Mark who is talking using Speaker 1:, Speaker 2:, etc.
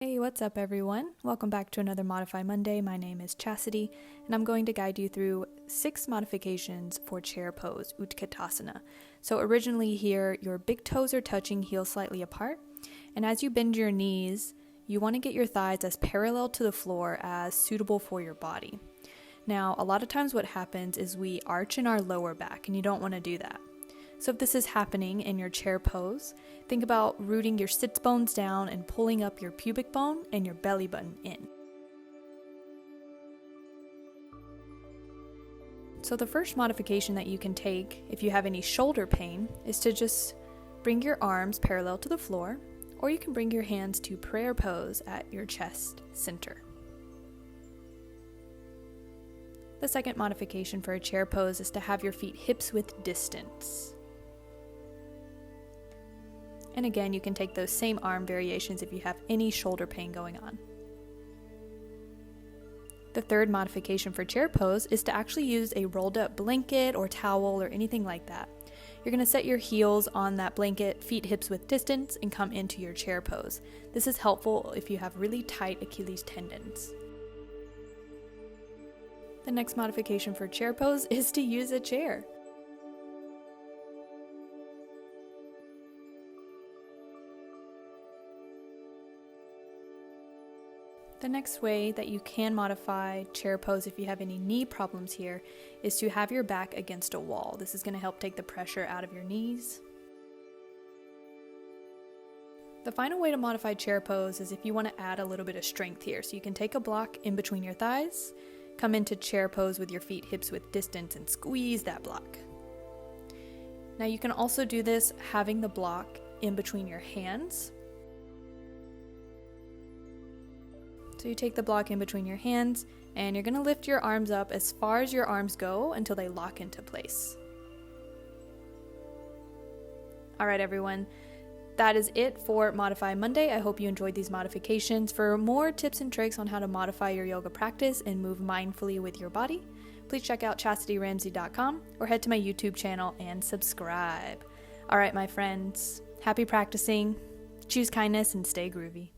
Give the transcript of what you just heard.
Speaker 1: Hey, what's up everyone? Welcome back to another Modify Monday. My name is Chasity, and I'm going to guide you through 6 modifications for chair pose, Utkatasana. So originally here, your big toes are touching, heels slightly apart, and as you bend your knees, you want to get your thighs as parallel to the floor as suitable for your body. Now, a lot of times what happens is we arch in our lower back, and you don't want to do that. So if this is happening in your chair pose, think about rooting your sits bones down and pulling up your pubic bone and your belly button in. So the first modification that you can take if you have any shoulder pain is to just bring your arms parallel to the floor, or you can bring your hands to prayer pose at your chest center. The second modification for a chair pose is to have your feet hips width distance. And again, you can take those same arm variations if you have any shoulder pain going on. The third modification for chair pose is to actually use a rolled up blanket or towel or anything like that. You're going to set your heels on that blanket, feet hips width distance, and come into your chair pose. This is helpful if you have really tight Achilles tendons. The next modification for chair pose is to use a chair. The next way that you can modify chair pose if you have any knee problems here is to have your back against a wall. This is going to help take the pressure out of your knees. The final way to modify chair pose is if you want to add a little bit of strength here. So you can take a block in between your thighs, come into chair pose with your feet hips width distance and squeeze that block. Now you can also do this having the block in between your hands. So you take the block in between your hands and you're going to lift your arms up as far as your arms go until they lock into place. Alright everyone, that is it for Modify Monday. I hope you enjoyed these modifications. For more tips and tricks on how to modify your yoga practice and move mindfully with your body, please check out chastityramsey.com or head to my YouTube channel and subscribe. Alright my friends, happy practicing, choose kindness and stay groovy.